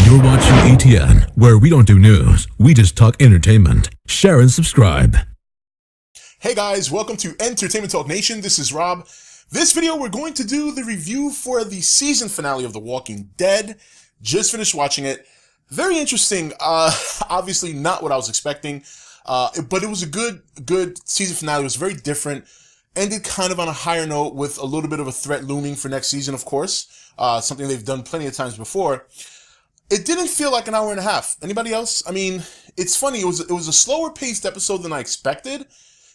You're watching ATN, where we don't do news, we just talk entertainment. Share and subscribe. Hey guys, welcome to Entertainment Talk Nation. This is Rob. This video, we're going to do the review for the season finale of The Walking Dead. Just finished watching it. Very interesting. Obviously not what I was expecting, but it was a good season finale. It was very different. Ended kind of on a higher note with a little bit of a threat looming for next season, of course. Something they've done plenty of times before. It didn't feel like an hour and a half. Anybody else? I mean, it's funny. It was a slower paced episode than I expected,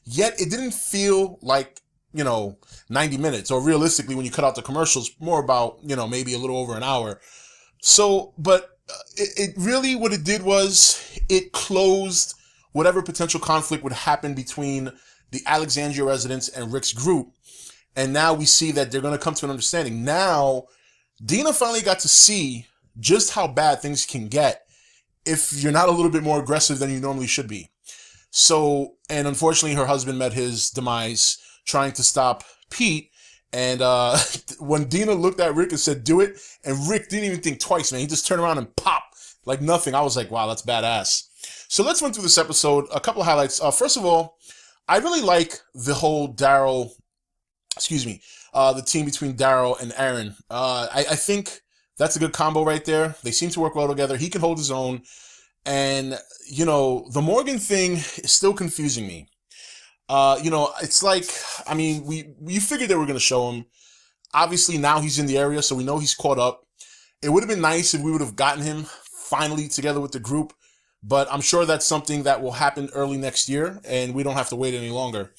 yet it didn't feel like, 90 minutes, or realistically, when you cut out the commercials, more about, maybe a little over an hour. So, but it really, what it did was it closed whatever potential conflict would happen between the Alexandria residents and Rick's group. And now we see that they're going to come to an understanding. Now, Dina finally got to see just how bad things can get if you're not a little bit more aggressive than you normally should be. So, and unfortunately her husband met his demise trying to stop Pete. And when Dina looked at Rick and said, do it, and Rick didn't even think twice, man. He just turned around and popped like nothing. I was like, wow, that's badass. So let's run through this episode. A couple of highlights. First of all, I really like the whole the team between Daryl and Aaron. I think that's a good combo right there. They seem to work well together. He can hold his own. And, the Morgan thing is still confusing me. It's like, I mean, we figured they were going to show him. Obviously, now he's in the area, so we know he's caught up. It would have been nice if we would have gotten him finally together with the group, but I'm sure that's something that will happen early next year, and we don't have to wait any longer.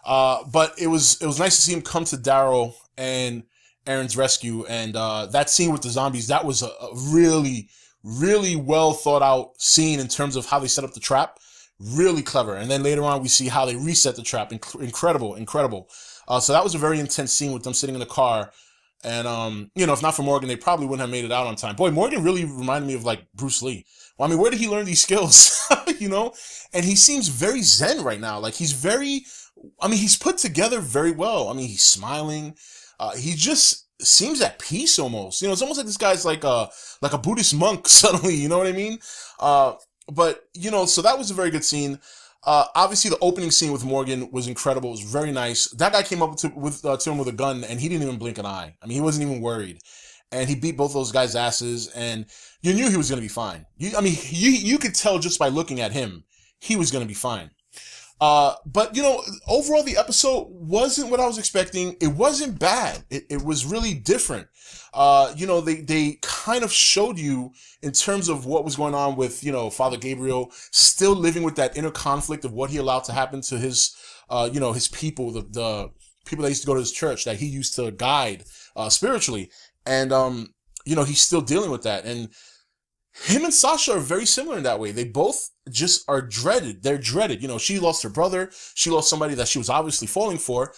But it was nice to see him come to Daryl and Aaron's rescue, and that scene with the zombies, that was a really, really well thought out scene in terms of how they set up the trap. Really clever. And then later on we see how they reset the trap. Incredible. So that was a very intense scene with them sitting in the car. And if not for Morgan, they probably wouldn't have made it out on time. Boy, Morgan really reminded me of like Bruce Lee. Well, I mean, where did he learn these skills? And he seems very zen right now. Like he's put together very well. I mean, he's smiling. He just seems at peace almost. It's almost like this guy's like a Buddhist monk suddenly, you know what I mean? But so that was a very good scene. Obviously the opening scene with Morgan was incredible. It was very nice. That guy came up to him with a gun and he didn't even blink an eye. I mean, he wasn't even worried. And he beat both those guys' asses, and you knew he was going to be fine. You could tell just by looking at him, he was going to be fine. But overall the episode wasn't what I was expecting. It wasn't bad. It was really different. They kind of showed you in terms of what was going on with, Father Gabriel still living with that inner conflict of what he allowed to happen to his, his people, the people that used to go to his church that he used to guide, spiritually. And, he's still dealing with that. And him and Sasha are very similar in that way. They both just are dreaded. They're dreaded. She lost her brother. She lost somebody that she was obviously falling for.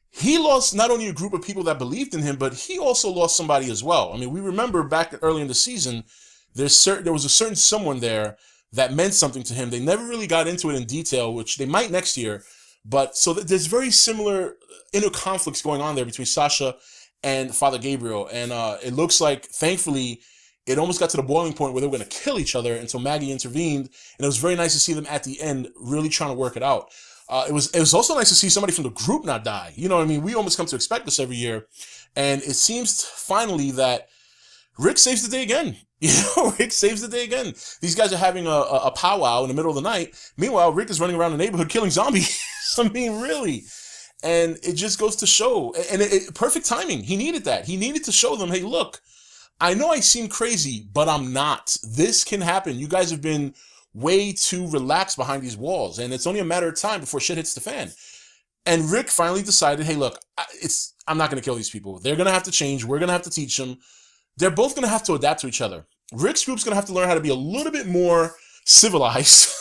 He lost not only a group of people that believed in him, but he also lost somebody as well. I mean, we remember back early in the season, there was a certain someone there that meant something to him. They never really got into it in detail, which they might next year. But so there's very similar inner conflicts going on there between Sasha and Father Gabriel. And it looks like, thankfully, it almost got to the boiling point where they were going to kill each other until Maggie intervened. And it was very nice to see them at the end really trying to work it out. It was also nice to see somebody from the group not die. You know what I mean? We almost come to expect this every year. And it seems finally that Rick saves the day again. Rick saves the day again. These guys are having a powwow in the middle of the night. Meanwhile, Rick is running around the neighborhood killing zombies. I mean, really. And it just goes to show. And perfect timing. He needed that. He needed to show them, hey, look, I know I seem crazy, but I'm not. This can happen. You guys have been way too relaxed behind these walls, and it's only a matter of time before shit hits the fan. And Rick finally decided, hey, look, I'm not going to kill these people. They're going to have to change. We're going to have to teach them. They're both going to have to adapt to each other. Rick's group's going to have to learn how to be a little bit more civilized.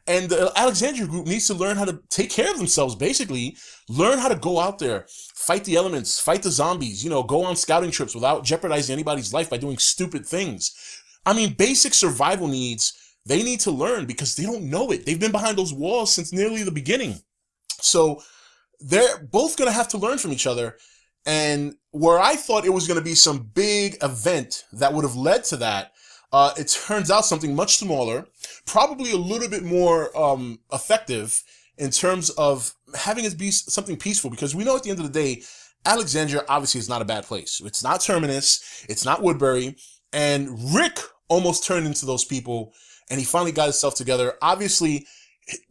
And the Alexandria group needs to learn how to take care of themselves, basically. Learn how to go out there, fight the elements, fight the zombies, go on scouting trips without jeopardizing anybody's life by doing stupid things. I mean, basic survival needs, they need to learn because they don't know it. They've been behind those walls since nearly the beginning. So they're both going to have to learn from each other. And where I thought it was going to be some big event that would have led to that, It turns out something much smaller, probably a little bit more effective in terms of having it be something peaceful, because we know at the end of the day, Alexandria obviously is not a bad place. It's not Terminus, it's not Woodbury, and Rick almost turned into those people, and he finally got himself together. Obviously,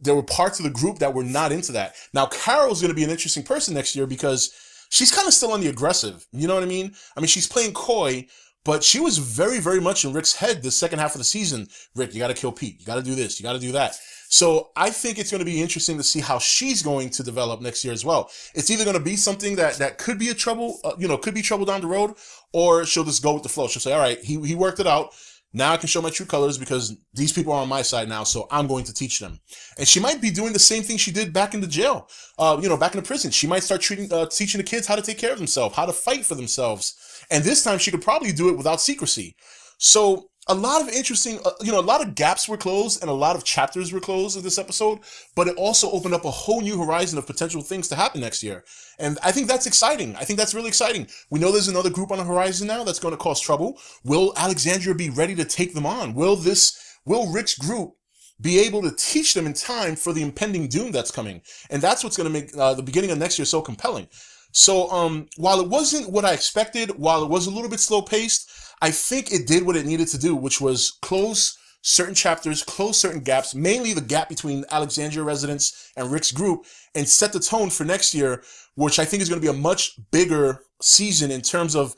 there were parts of the group that were not into that. Now, Carol's going to be an interesting person next year because she's kind of still on the aggressive. You know what I mean? I mean, she's playing coy, but she was very, very much in Rick's head the second half of the season. Rick, you got to kill Pete. You got to do this. You got to do that. So I think it's going to be interesting to see how she's going to develop next year as well. It's either going to be something that could be a trouble, could be trouble down the road, or she'll just go with the flow. She'll say, all right, he worked it out. Now I can show my true colors because these people are on my side now, so I'm going to teach them. And she might be doing the same thing she did back in the jail, back in the prison. She might start teaching the kids how to take care of themselves, how to fight for themselves. And this time she could probably do it without secrecy. So a lot of interesting, a lot of gaps were closed and a lot of chapters were closed in this episode, but it also opened up a whole new horizon of potential things to happen next year. And I think that's exciting. I think that's really exciting. We know there's another group on the horizon now that's going to cause trouble. Will Alexandria be ready to take them on? Will Rick's group be able to teach them in time for the impending doom that's coming? And that's what's going to make the beginning of next year so compelling. So while it wasn't what I expected, while it was a little bit slow paced, I think it did what it needed to do, which was close certain chapters, close certain gaps, mainly the gap between Alexandria residents and Rick's group, and set the tone for next year, which I think is going to be a much bigger season in terms of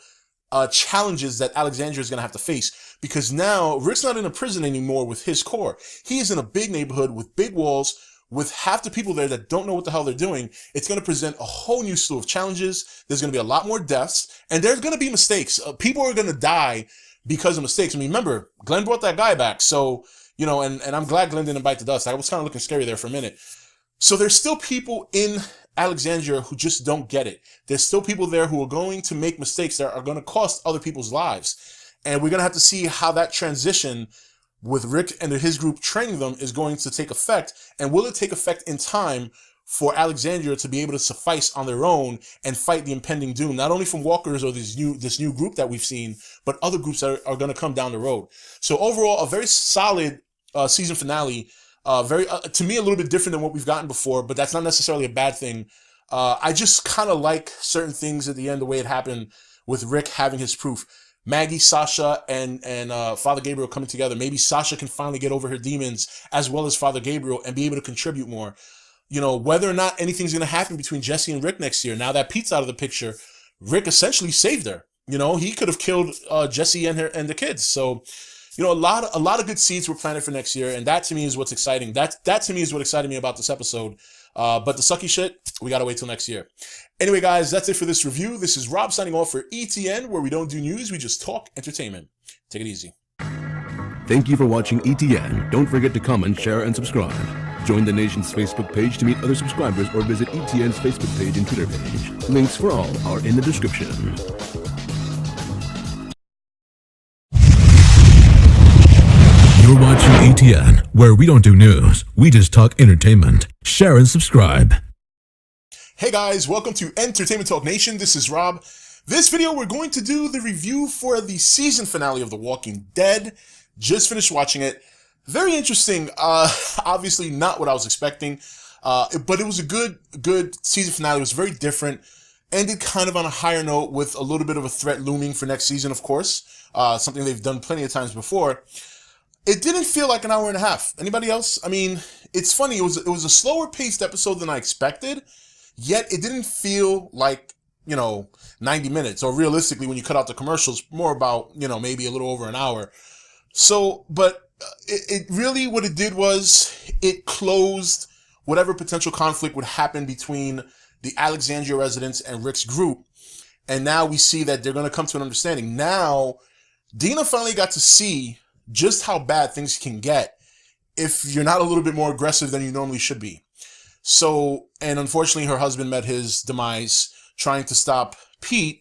challenges that Alexandria is going to have to face. Because now Rick's not in a prison anymore with his core. He is in a big neighborhood with big walls, with half the people there that don't know what the hell they're doing. It's going to present a whole new slew of challenges. There's going to be a lot more deaths, and there's going to be mistakes. People are going to die because of mistakes. I mean, remember, Glenn brought that guy back. So, and I'm glad Glenn didn't bite the dust. I was kind of looking scary there for a minute. So there's still people in Alexandria who just don't get it. There's still people there who are going to make mistakes that are going to cost other people's lives. And we're going to have to see how that transition with Rick and his group training them is going to take effect, and will it take effect in time for Alexandria to be able to suffice on their own and fight the impending doom, not only from walkers or this new group that we've seen, but other groups that are going to come down the road. So overall, a very solid season finale, to me, a little bit different than what we've gotten before, but that's not necessarily a bad thing. I just kind of like certain things at the end, the way it happened with Rick having his proof. Maggie, Sasha, and Father Gabriel coming together. Maybe Sasha can finally get over her demons as well as Father Gabriel and be able to contribute more. Whether or not anything's going to happen between Jesse and Rick next year. Now that Pete's out of the picture, Rick essentially saved her. He could have killed Jesse and the kids. So, a lot of good seeds were planted for next year, and that to me is what's exciting. That to me is what excited me about this episode. But the sucky shit, we gotta wait till next year. Anyway, guys, that's it for this review. This is Rob signing off for ETN, where we don't do news, we just talk entertainment. Take it easy. Thank you for watching ETN. Don't forget to comment, share, and subscribe. Join the nation's Facebook page to meet other subscribers or visit ETN's Facebook page and Twitter page. Links for all are in the description. You're watching ETN, where we don't do news, we just talk entertainment. Share and subscribe. Hey guys, welcome to Entertainment Talk Nation. This is Rob. This video, we're going to do the review for the season finale of The Walking Dead. Just finished watching it. Very interesting. Obviously not what I was expecting, but it was a good season finale. It was very different. Ended kind of on a higher note with a little bit of a threat looming for next season, of course. Something they've done plenty of times before. It didn't feel like an hour and a half. Anybody else? I mean, it's funny. It was a slower paced episode than I expected, yet it didn't feel like, 90 minutes, or realistically, when you cut out the commercials, more about, maybe a little over an hour. So, but it really, what it did was it closed whatever potential conflict would happen between the Alexandria residents and Rick's group. And now we see that they're going to come to an understanding. Now, Dina finally got to see just how bad things can get if you're not a little bit more aggressive than you normally should be. So, and unfortunately her husband met his demise trying to stop Pete